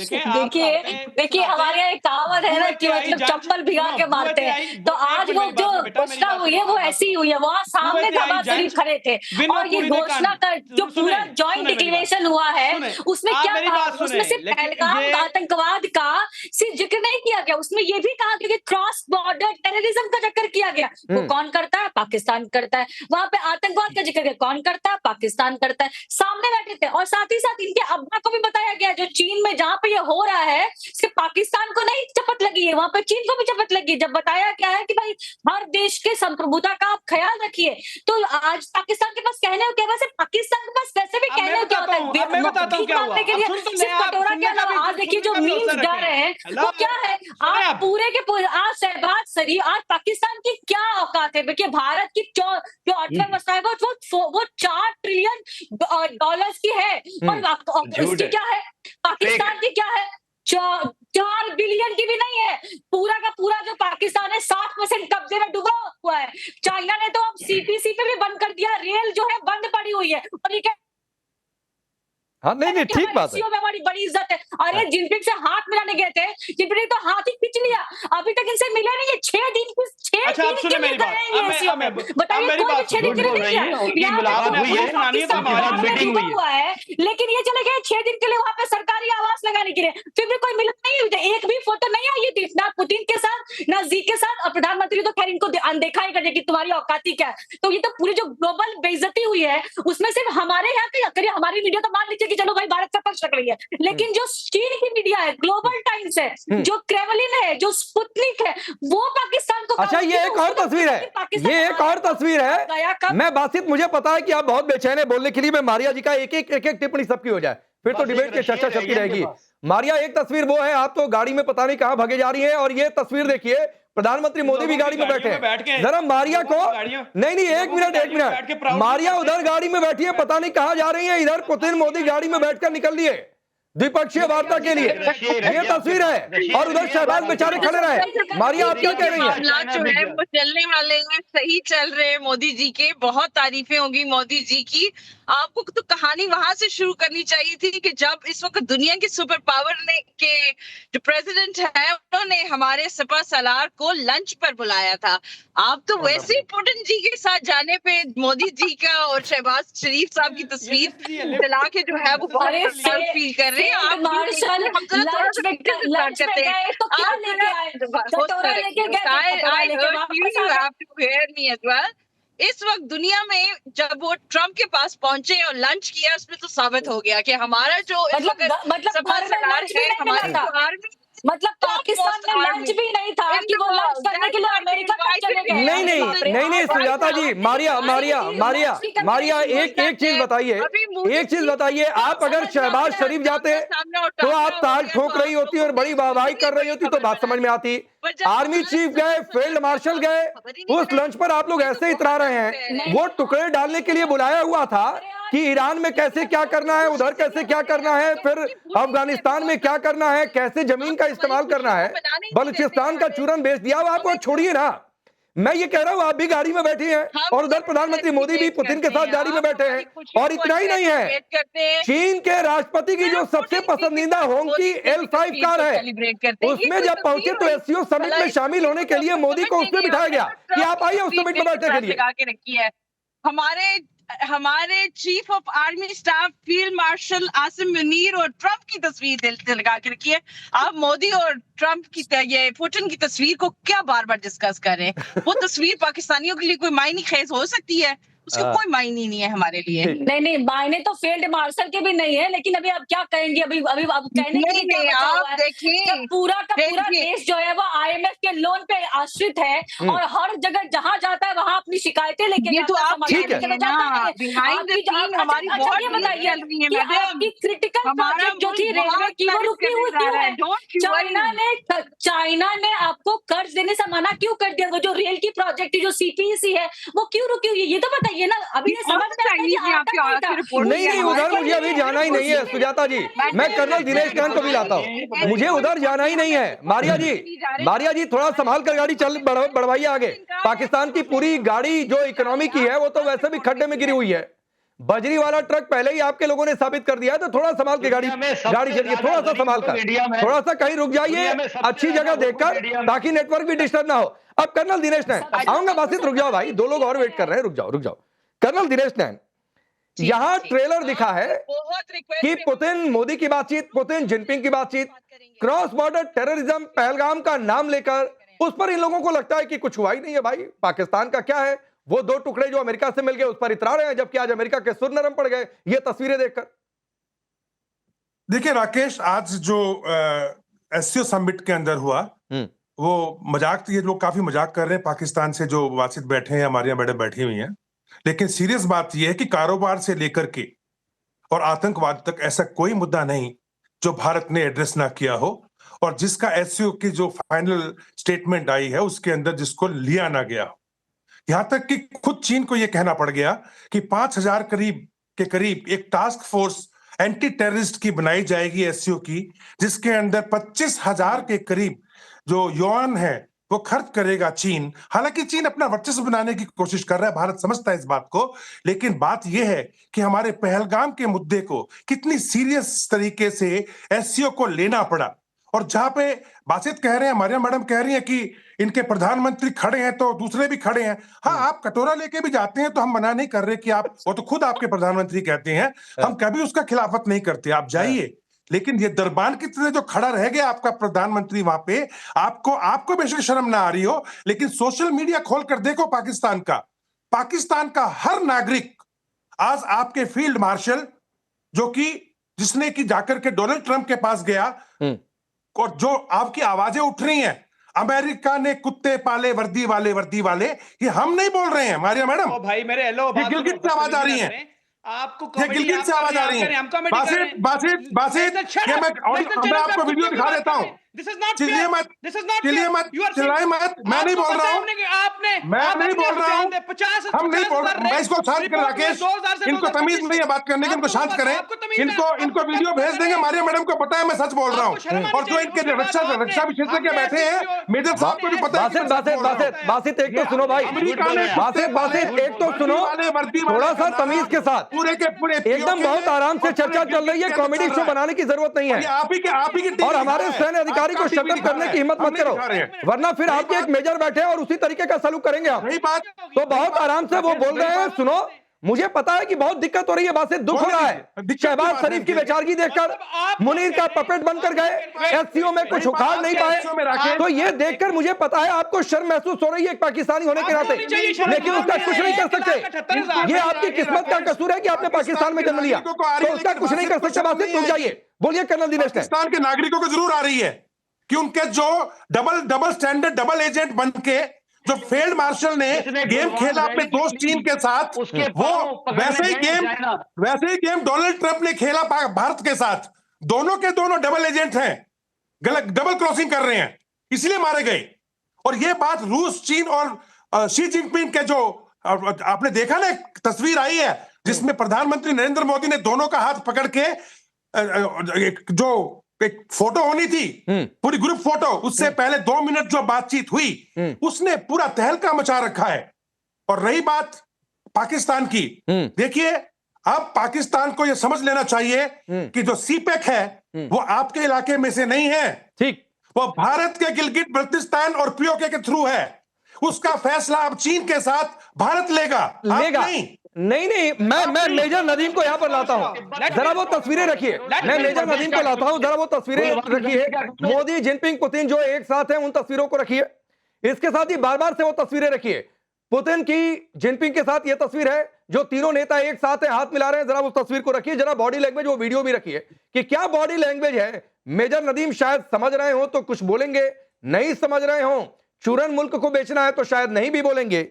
देखें देखिए देखिए हमारे यहाँ एक कहावत है ना कि मतलब चप्पल भिगा के मारते हैं, तो आज वो जो घोषणा हुई है वो ऐसी ही हुई है। वहाँ सामने नवाज शरीफ खड़े थे और ये घोषणा कर जो पूरा जॉइंट डिक्लेरेशन हुआ है उसमें क्या कहा, उसमें सिर्फ पहलगाम आतंकवाद का सिर्फ जिक्र नहीं किया गया, उसमें ये भी कहा गया कि क्रॉस बॉर्डर टेररिज्म का जिक्र किया गया। वो कौन करता है? पाकिस्तान करता है। वहां पे आतंकवाद का जिक्र कौन करता है? पाकिस्तान करता है। सामने बैठे थे और साथ ही साथ इनके अब्बा को भी बताया गया जो चीन में जहां पे ये हो रहा है सिर्फ पाकिस्तान को नहीं चपत लगी है, वहां पे चीन को भी चपत लगी है। जब बताया क्या है कि भाई हर देश के संप्रभुता का आप ख्याल रखिए, तो आज पाकिस्तान के पास कहने को क्या, वैसे पाकिस्तान के पास वैसे भी कहने को क्या होता है? मैं बताता हूँ क्या हुआ। सिर्फ कटोरा के अलावा आज देखिए जो मीम्स जा रहे हैं वो क्या है, आज पूरे के पूरे आज शहबाज शरीफ, आज पाकिस्तान की क्या औकात है? देखिए भारत की जो अर्थव्यवस्था है वो 4 ट्रिलियन डॉलर्स की है और उसकी क्या है? पाकिस्तान की क्या है? 4 बिलियन की भी नहीं है। पूरा का पूरा जो पाकिस्तान है 60% कब्जे में डूबा हुआ है। चाइना ने तो अब सीपीसी पे भी बंद कर दिया, रेल जो है बंद पड़ी हुई है और ये हाँ नहीं ठीक बात है। हमारी बड़ी इज्जत है। अरे जिनपिंग से हाथ मिलाने गए थे, जिनपिंग तो हाथ ही खींच लिया, अभी तक इनसे मिले नहीं है। 6 दिन की 6 अच्छा, दिन सुने मेरी बात। बताइए कोई 6 दिन के लिए नहीं हुआ है, लेकिन ये चले गए 6 दिन के लिए वहां पे सरकारी आवास लगाने के लिए, फिर भी कोई मिलत नहीं हुई। एक भी फोटो नहीं आई थी ना पुतिन के साथ ना जी के साथ, और प्रधानमंत्री तो खैर इनको अनदेखा ही कर कि तुम्हारी औकाती क्या है। तो ये तो पूरी जो ग्लोबल बेइज्जती हुई है उसमें सिर्फ हमारे यहाँ की करिए, हमारी मीडिया तो मान लीजिए कि चलो भाई भारत का पक्ष रख रही है, लेकिन जो चीन की मीडिया है, ग्लोबल टाइम्स है, जो क्रेमलिन है, जो स्पुतनिक है, वो पाकिस्तान को अच्छा ये एक और तस्वीर है, ये एक और तस्वीर है। मैं बासित मुझे पता है कि आप बहुत बेचैन है बोलने के लिए, मैं मारिया जी का एक एक टिप्पणी सबकी हो जाए, फिर तो डिबेट की चर्चा चलती रहेगी। मारिया एक तस्वीर वो है, आप तो गाड़ी में पता नहीं कहां भागे जा रही हैं, और ये तस्वीर देखिए प्रधानमंत्री मोदी भी गाड़ी में बैठे हैं। जरा मारिया को नहीं एक मिनट मारिया उधर गाड़ी में बैठी है, पता नहीं कहां जा रही है, इधर पुतिन मोदी गाड़ी में बैठकर निकल लिए द्विपक्षीय वार्ता के लिए। ये तस्वीर है और उधर शहबाज बेचारे खड़े रहे। मारिया आप क्या कह रही हैं? जो है वो चलने वाले हैं, सही चल रहे हैं मोदी जी के, बहुत तारीफें होगी मोदी जी की। आपको तो कहानी वहां से शुरू करनी चाहिए थी कि जब इस वक्त दुनिया के सुपर पावर ने के जो प्रेसिडेंट है उन्होंने हमारे सपा सलार को लंच पर बुलाया था। आप तो वैसे ही पुतिन जी के साथ जाने पे मोदी जी का और शहबाज शरीफ साहब की तस्वीर दिला के जो है वो बहुत फील कर रहे हैं। आप इस वक्त दुनिया में जब वो ट्रम्प के पास पहुंचे और लंच किया, उसमें तो साबित हो गया कि हमारा जो मतलब पाकिस्तान में लंच भी नहीं था कि वो लंच करने के लिए अमेरिका तक चले गए। नहीं सुजाता जी, मारिया एक चीज बताइए, आप अगर शहबाज शरीफ जाते तो आप ताल ठोक रही होती और बड़ी वाहवाही कर रही होती तो बात समझ में आती। आर्मी चीफ गए, फील्ड मार्शल गए, उस लंच पर आप लोग ऐसे इतरा रहे हैं। वो टुकड़े डालने के लिए बुलाया हुआ था कि ईरान में कैसे क्या करना है, उधर कैसे क्या करना है, फिर अफगानिस्तान में क्या करना है, कैसे जमीन का इस्तेमाल करना है, बलूचिस्तान का चूरन बेच दिया। आप छोड़िए ना, मैं ये कह रहा हूं आप भी गाड़ी में बैठी हैं और उधर प्रधानमंत्री मोदी भी पुतिन के साथ गाड़ी में बैठे हैं। और इतना ही नहीं है, चीन के राष्ट्रपति की जो सबसे पसंदीदा होंकी L5 कार है, उसमें जब पहुंचे तो एससीओ समिट में शामिल होने के लिए मोदी को उसमें बिठाया गया कि आप आइए उस समिट में बैठने के लिए। हमारे chief of army staff field marshal Asim Munir और ट्रंप की तस्वीर लगा के रखी है। आप मोदी और ट्रंप की ये पुतिन की तस्वीर को क्या बार बार डिस्कस कर रहे हैं? वो तस्वीर पाकिस्तानियों के लिए कोई मायने खेज हो सकती है? उसका कोई मायने नहीं है हमारे लिए। नहीं मायने तो फील्ड मार्शल के भी नहीं है, लेकिन अभी आप क्या कहेंगे? अभी अब कहने के लिए आप देखिए पूरा का पूरा देश जो है वो IMF के लोन पे आश्रित है और हर जगह जहाँ जाता है वहाँ अपनी शिकायतें लेके ये तो आप ठीक है ना, बिहाइंड द सीन हमारी बहुत बताइए आपकी क्रिटिकल प्रोजेक्ट जो थी रेलवे की वो रुकी हुई क्यों है? चाइना ने आपको कर्ज देने से मना क्यों कर दिया? वो जो रेल की प्रोजेक्ट जो CPEC है वो क्यों रुकी हुई है? ये तो बताइए ना। अभी ये समझ नहीं उधर मुझे अभी जाना ही नहीं है सुजाता जी, मैं कर्नल दिनेश खान को भी लाता हूँ, मुझे उधर जाना ही नहीं है। मारिया जी थोड़ा संभाल कर गाड़ी चल बढ़वाइए आगे। पाकिस्तान की पूरी गाड़ी जो इकोनॉमी की है वो तो वैसे भी खड्डे में गिरी हुई है, बजरी वाला ट्रक पहले ही आपके लोगों ने साबित कर दिया है, तो थोड़ा संभाल के गाड़ी चलिए, थोड़ा सा संभाल कर, थोड़ा सा कहीं रुक जाइए अच्छी जगह देखकर, ताकि नेटवर्क भी डिस्टर्ब ना हो। अब कर्नल दिनेश नैन आऊंगा, बासित रुक जाओ भाई, 2 लोग और वेट कर रहे हैं, रुक जाओ। कर्नल दिनेश नैन, यहां ट्रेलर दिखा है कि पुतिन मोदी की बातचीत, पुतिन जिनपिंग की बातचीत, क्रॉस बॉर्डर टेररिज्म पहलगाम का नाम लेकर, उस पर इन लोगों को लगता है कि कुछ हुआ ही नहीं है भाई, पाकिस्तान का क्या है, वो 2 टुकड़े जो अमेरिका से मिल गए उस पर इतरा रहे हैं, जबकि आज अमेरिका के सुर नरम पड़ गए ये तस्वीरें देखकर। देखिए राकेश, आज जो एससीओ समिट के अंदर हुआ, वो मजाक, ये लोग काफी मजाक कर रहे हैं, पाकिस्तान से जो वासित बैठे हैं, हमारे यहाँ मैडम बैठी हुई हैं, लेकिन सीरियस बात यह है कि कारोबार से लेकर के और आतंकवाद तक ऐसा कोई मुद्दा नहीं जो भारत ने एड्रेस ना किया हो, और जिसका एससीओ की जो फाइनल स्टेटमेंट आई है उसके अंदर जिसको लिया ना गया। यहां तक कि खुद चीन को यह कहना पड़ गया कि 5000 के करीब एक टास्क फोर्स एंटी टेररिस्ट की बनाई जाएगी एससीओ की, जिसके अंदर 25,000 के करीब जो युआन है वो खर्च करेगा चीन। हालांकि चीन अपना वर्चस्व बनाने की कोशिश कर रहा है, भारत समझता है इस बात को, लेकिन बात यह है कि हमारे पहलगाम के मुद्दे को कितनी सीरियस तरीके से एससीओ को लेना पड़ा। और जहां पे बासित कह रहे हैं, हमारे मैडम कह रही हैं कि इनके प्रधानमंत्री खड़े हैं तो दूसरे भी खड़े हैं। हाँ, आप कटोरा लेके भी जाते हैं तो हम मना नहीं कर रहे कि आप, वो तो खुद आपके प्रधानमंत्री कहते हैं, हम कभी उसका खिलाफत नहीं करते, आप जाइए। लेकिन ये दरबान की तरह जो खड़ा रह गया आपका प्रधानमंत्री वहां पे, आपको बेशक शर्म ना आ रही हो, लेकिन सोशल मीडिया खोल कर देखो पाकिस्तान का हर नागरिक आज आपके फील्ड मार्शल, जो कि जिसने कि जाकर के डोनाल्ड ट्रंप के पास गया, और जो आपकी आवाजें उठ रही हैं, अमेरिका ने कुत्ते पाले वर्दी वाले, ये हम नहीं बोल रहे हैं मारिया मैडम, भाई मेरे हेलो, ये गिलगित से आवाज आ रही है, आपको गिलगित से आवाज आ रही है। बासित मैं आपको वीडियो दिखा देता हूँ, चिल्लाइए मत, चिल्लाइए मत, मैं नहीं बोल रहा हूँ, मैं नहीं बोल रहा हूँ, हम नहीं बोल रहे। मैं इसको शांत करें राकेश, इनको तमीज नहीं है बात करने की, इनको शांत करें, इनको वीडियो भेज देंगे, मारिया मैडम को पता है मैं सच बोल रहा हूँ, और जो इनके रक्षा विशेषज्ञ बैठे हैं, मेजर साहब को भी पता है। बासित एक तो सुनो भाई, बासित एक तो सुनो, थोड़ा सा तमीज के साथ, पूरे के पूरे एकदम बहुत आराम से चर्चा चल रही है, कॉमेडी शो बनाने की जरूरत नहीं है, आप ही की और हमारे सैन्य अधिकारी को शटअप करने की हिम्मत मत करो, वरना फिर आपके एक मेजर बैठे और उसी तरीके का सलूक करेंगे आप। तो बहुत आराम से वो बोल रहे हैं, सुनो, मुझे पता है कि बहुत दिक्कत हो रही है, बात से दुख हो रहा है, शहबाज शरीफ की बेचारगी देखकर, मुनीर का पपेट बनकर गए, एससीओ में कुछ उखाड़ नहीं पाए, तो ये देखकर मुझे पता है आपको शर्म महसूस हो रही है एक पाकिस्तानी होने के नाते, लेकिन उसका कुछ नहीं कर सकते, ये आपकी किस्मत का कसूर है कि आपने पाकिस्तान में जन्म लिया, तो उसका कुछ नहीं कर सकते। बात रुक जाइए, बोलिए कर्नल दिनेश। पाकिस्तान के नागरिकों को जरूर आ रही है कि उनके जो डबल स्टैंडर्ड, डबल एजेंट बन के जो फील्ड मार्शल ने गेम खेला अपने दोस्त चीन के साथ, वो वैसे ही गेम डोनाल्ड ट्रंप ने खेला भारत के साथ। दोनों के दोनों डबल एजेंट हैं, डबल क्रॉसिंग कर रहे हैं, इसलिए मारे गए। और ये बात रूस, चीन और शी जिनपिंग के, जो आपने देखा ना तस्वीर आई है जिसमें प्रधानमंत्री नरेंद्र मोदी ने दोनों का हाथ पकड़ के जो एक फोटो होनी थी, पूरी ग्रुप फोटो, उससे पहले 2 मिनट जो बातचीत हुई, उसने पूरा तहलका मचा रखा है। और रही बात पाकिस्तान की, देखिए अब पाकिस्तान को यह समझ लेना चाहिए कि जो सीपेक है वो आपके इलाके में से नहीं है, ठीक, वो भारत के गिलगिट बल्तिस्तान और पीओके के थ्रू है। उसका फैसला अब चीन के साथ भारत लेगा। नहीं, मैं मेजर नदीम को यहां पर लाता हूं, जरा वो तस्वीरें रखिए, मैं मेजर नदीम को लाता हूं, जरा वो तस्वीरें रखिए, मोदी, जिनपिंग, पुतिन जो एक साथ हैं उन तस्वीरों को रखिए, इसके साथ ही बार बार से वो तस्वीरें रखिए, पुतिन की, जिनपिंग के साथ ये तस्वीर है, जो तीनों नेता एक साथ हैं, हाथ मिला रहे हैं, जरा उस तस्वीर को रखिए, जरा बॉडी लैंग्वेज, वो वीडियो भी रखिए कि क्या बॉडी लैंग्वेज है। मेजर नदीम शायद समझ रहे हो तो कुछ बोलेंगे, नहीं समझ रहे हो, चूरन मुल्क को बेचना है तो शायद नहीं भी बोलेंगे।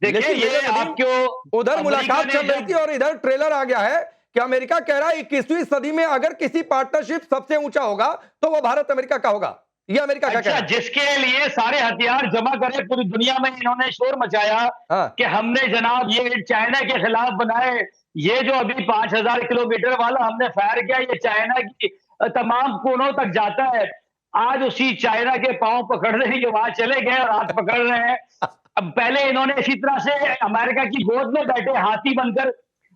देखिए, ये आपको उधर मुलाकात चल रही थी और इधर ट्रेलर आ गया है कि अमेरिका कह रहा है 21वीं सदी में अगर किसी पार्टनरशिप सबसे ऊंचा होगा तो वो भारत अमेरिका का होगा। ये अमेरिका का कहना है, जिसके लिए सारे हथियार जमा करे पूरी दुनिया में इन्होंने शोर मचाया कि हमने जनाब ये चाइना के खिलाफ बनाए, ये जो अभी 5000 किलोमीटर वाला हमने फायर किया, ये चाइना की तमाम कोनों तक जाता है। आज उसी चाइना के पांव पकड़ रहे हैं जो वहां चले गए और हाथ पकड़ रहे हैं। अब पहले इन्होंने इसी तरह से अमेरिका की गोद में बैठे हाथी बनकर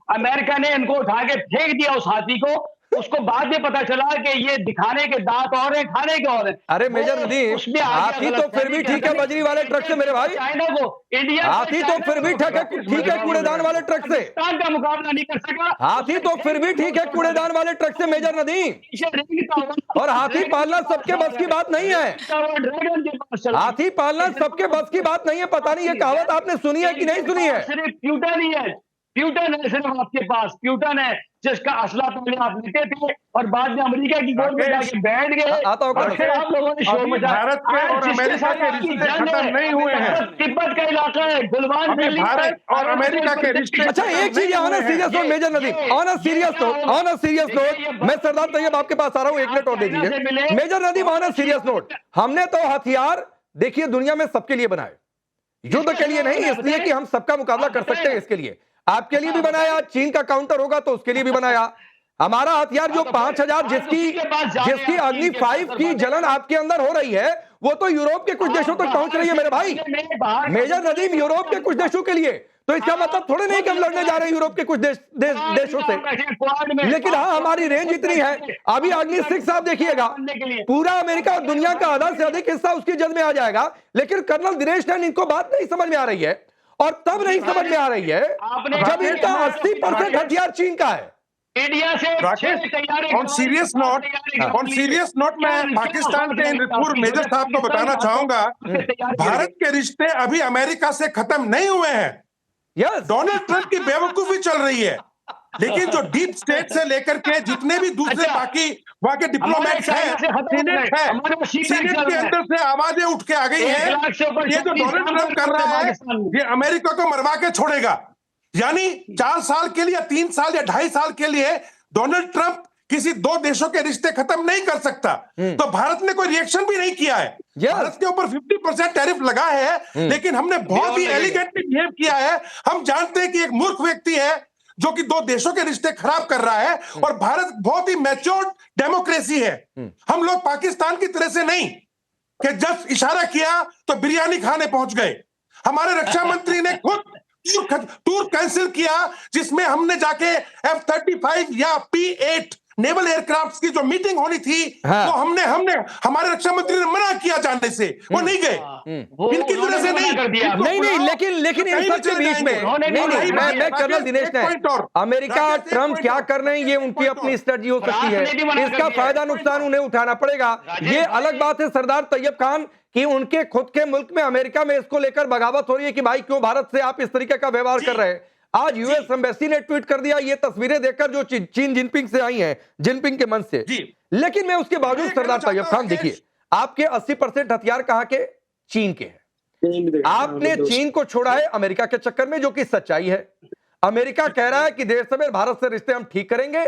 अमेरिका ने इनको उठा के फेंक दिया उस हाथी को। उसको बाद में पता चला कि ये दिखाने के दांत और हैं, खाने के और हैं। अरे मेजर नदीम, हाथी तो फिर भी ठीक है बजरी वाले ट्रक से मेरे भाई, चाइना को इंडिया, हाथी तो फिर भी ठीक है कूड़ेदान वाले ट्रक से, पाकिस्तान का मुकाबला नहीं कर सका। हाथी तो फिर भी ठीक है कूड़ेदान वाले ट्रक से मेजर नदीम। और हाथी पालना सबके बस की बात नहीं है, हाथी पालना सबके बस की बात नहीं है। पता नहीं ये कहावत आपने सुनी है कि नहीं सुनी है? सिर्फ प्यूटन ही है, प्यूटन है सिर्फ आपके पास, प्यूटन है जिसका असला पहले आप लेते थे और बाद में अमेरिका की गोद में जाके बैठ गए। आता होगा और फिर आप लोगों ने शोर मचाया। भारत के और अमेरिका के रिश्ते खत्म नहीं हुए हैं। तिब्बत का इलाका है, गुलवान वैली, भारत और अमेरिका के रिश्ते। अच्छा एक चीज on a serious note major Nadeem, on a serious note, मैं सरदार तैयब आपके पास आ रहा हूं, 1 मिनट और दे दीजिए major Nadeem. On a serious note, हमने तो हथियार देखिए दुनिया में सबके लिए बनाए, युद्ध के लिए नहीं, इसलिए कि हम सबका मुकाबला कर सकते हैं, इसके लिए आपके लिए भी बनाया, चीन का काउंटर होगा तो उसके लिए भी बनाया। हमारा हथियार जो 5000 जिसकी अग्नि 5 की जलन आपके अंदर हो रही है, वो तो यूरोप के कुछ देशों तक पहुंच रही है मेरे भाई। मेजर नदीम, यूरोप के कुछ देशों के लिए, तो इसका मतलब थोड़े नहीं कि हम लड़ने जा रहे हैं यूरोप के कुछ देशों से, लेकिन हाँ हमारी रेंज इतनी है। अभी अग्नि 6 आप देखिएगा, पूरा अमेरिका और दुनिया का आधा से अधिक हिस्सा उसकी जद में आ जाएगा, लेकिन कर्नल दिनेश ने इनको बात नहीं समझ में आ रही है, और तब नहीं समझ में आ रही है जब इनका 80% हथियार चीन का है। इंडिया से ऑन सीरियस नोट मैं पाकिस्तान के इन पूर्व मेजर साहब को बताना चाहूंगा, भारत के रिश्ते अभी अमेरिका से खत्म नहीं हुए हैं। डोनाल्ड ट्रंप की बेवकूफी चल रही है, लेकिन जो डीप स्टेट से लेकर के जितने भी दूसरे बाकी वहां के डिप्लोमेट्स हैं, सीनेट के अंदर से आवाजें उठ के आ गई हैं, ये जो डोनाल्ड ट्रंप कर रहा है ये अमेरिका को मरवा के छोड़ेगा। यानी 4 साल के लिए, 3 साल या 2.5 साल के लिए डोनाल्ड ट्रंप किसी 2 देशों के रिश्ते खत्म नहीं कर सकता। तो भारत ने कोई रिएक्शन भी नहीं किया है। भारत के ऊपर 50% टैरिफ लगा है, लेकिन हमने बहुत ही एलिगेंटली बिहेव किया है। हम जानते हैं कि एक मूर्ख व्यक्ति है जो कि 2 देशों के रिश्ते खराब कर रहा है, और भारत बहुत ही मैच्योर्ड डेमोक्रेसी है। हम लोग पाकिस्तान की तरह से नहीं कि जब इशारा किया तो बिरयानी खाने पहुंच गए। हमारे रक्षा मंत्री ने खुद टूर कैंसिल किया, जिसमें हमने जाके F-35 या P-8 नेवल एयरक्राफ्ट की जो मीटिंग होनी थी, वो हमने हमारे रक्षा मंत्री ने मना किया जाने से, वो नहीं गए। इनकी तरह से नहीं, लेकिन इन सब के बीच में नहीं, मैं कर्नल दिनेश ने, अमेरिका ट्रंप क्या कर रहे हैं ये उनकी अपनी स्ट्रेटजी हो सकती है, इसका फायदा नुकसान उन्हें उठाना पड़ेगा। ये अलग बात है सरदार तैयब खान कि उनके खुद के मुल्क में अमेरिका में इसको लेकर बगावत हो रही है कि भाई क्यों भारत से आप इस तरीके का व्यवहार कर रहे हैं। आज यूएस एम्बेसी ने ट्वीट कर दिया ये तस्वीरें देखकर जो चीन जिनपिंग से आई हैं, जिनपिंग के मन से। लेकिन मैं उसके बावजूद सरदार तैयब खान देखिए, आपके 80% हथियार कहां के? चीन के हैं। आपने चीन को छोड़ा है अमेरिका के चक्कर में, जो कि सच्चाई है। अमेरिका कह रहा है कि देर सवेर भारत से रिश्ते हम ठीक करेंगे,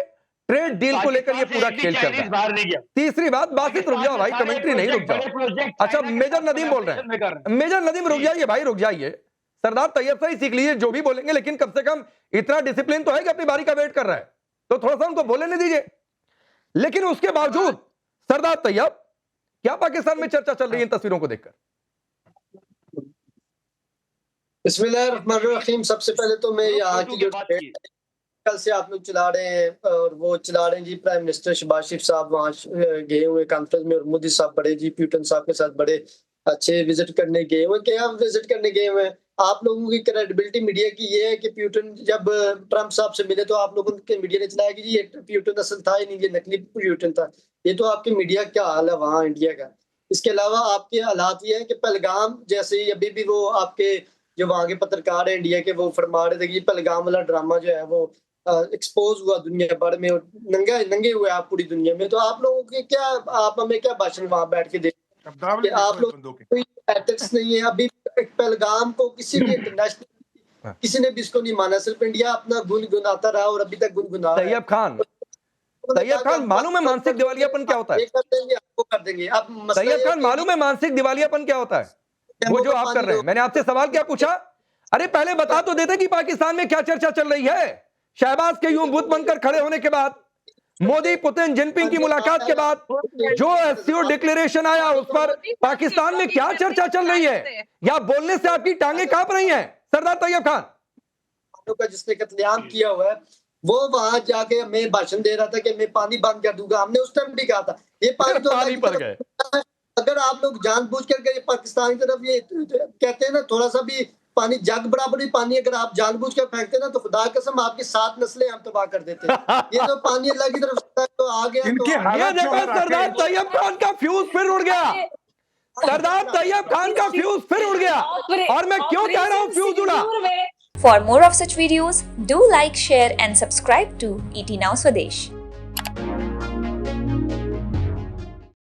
ट्रेड डील को लेकर ये पूरा खेल चल रहा है। तीसरी बात, बासित रुक जाओ भाई, कमेंट्री नहीं रुक जाओ। अच्छा मेजर नदीम बोल रहे हैं, मेजर नदीम रुक जाइए भाई, रुक जाइए। सरदार तैयब से ही सीख लीजिए जो भी बोलेंगे, लेकिन कम से कम इतना डिसिप्लिन तो है कि अपनी बारी का वेट कर रहा है, तो थोड़ा सा उनको बोलने दीजिए। लेकिन उसके बावजूद सरदार तैयब, क्या पाकिस्तान में चर्चा चल रही है इन तस्वीरों को देखकर? बिस्मिल्लाहिर्रहमानिर्रहीम। सबसे पहले तो मैं यहाँ की जो कल से आप लोग चला रहे हैं, और वो चला रहे हैं जी, प्राइम मिनिस्टर शहबाज शरीफ साहब वहाँ गए हुए कॉन्फ्रेंस में, और मोदी साहब बड़े जी प्यूटन साहब के साथ बड़े अच्छे विजिट करने गए हुए। क्या विजिट करने गए हुए? आप लोगों की क्रेडिबिलिटी मीडिया की ये है कि प्यूटन जब ट्रंप साहब से मिले तो आप लोगों के मीडिया ने चलाया कि जी ये प्यूटन असल था ही नहीं, ये नकली प्यूटन था। ये तो आपकी मीडिया क्या हाल है वहाँ इंडिया का। इसके अलावा आपके हालात ये है कि पहलगाम जैसे ही अभी भी वो आपके जो वहाँ के पत्रकार है इंडिया के, वो फरमा रहे थे कि पहलगाम वाला ड्रामा जो है वो एक्सपोज हुआ दुनिया भर में, और नंगे हुए आप पूरी दुनिया में। तो आप लोगों के क्या, आप हमें क्या भाषण वहाँ बैठ के कि आप लोग कोई एथिक्स नहीं है। अभी पहलगाम को किसी भी इंटरनेशनल किसी ने भी इसको नहीं माना, सिर्फ इंडिया अपना गुनगुनाता रहा और अभी तक गुनगुना रहा है। तैयब खान मालूम है मानसिक दिवालियापन क्या होता है? आपको कर देंगे। अब तैयब खान मालूम है मानसिक दिवालियापन क्या होता है? वो जो आप कर रहे हैं। मैंने आपसे सवाल क्या पूछा? अरे पहले बता तो देते कि पाकिस्तान में क्या चर्चा चल रही है। शहबाज के यूं बुत बनकर खड़े होने के बाद, मोदी पुतिन जिनपिंग की मुलाकात के बाद जो एससीओ डिक्लेरेशन आया, उस पर पाकिस्तान में क्या चर्चा चल रही है? या बोलने से आपकी टांगे कांप रही हैं सरदार तैयब खान? मुसलमानों का जिसने कत्लेआम किया हुआ है, वो वहां जाके हमें भाषण दे रहा था कि मैं पानी बंद कर दूंगा। हमने उस टाइम भी कहा था ये पानी तो पानी पर गए। अगर आप लोग जानबूझ कर पाकिस्तान की तरफ ये कहते हैं ना, थोड़ा सा भी पानी जग बराबर भी पानी अगर आप जानबूझ कर फेंकते ना, तो खुदा कसम आपकी 7 नस्लें हम तबाह कर देते। ये तो पानी अल्लाह की तरफ से तो आ गया। इनकी तो हालत जो है सरदार तैयब खान का फ्यूज फिर उड़ गया। सरदार तैयब खान का फ्यूज फिर उड़ गया। और मैं क्यों कह रहा हूँ फ्यूज उड़ा? For more of such videos, do like, share and subscribe to ET Now Swadesh.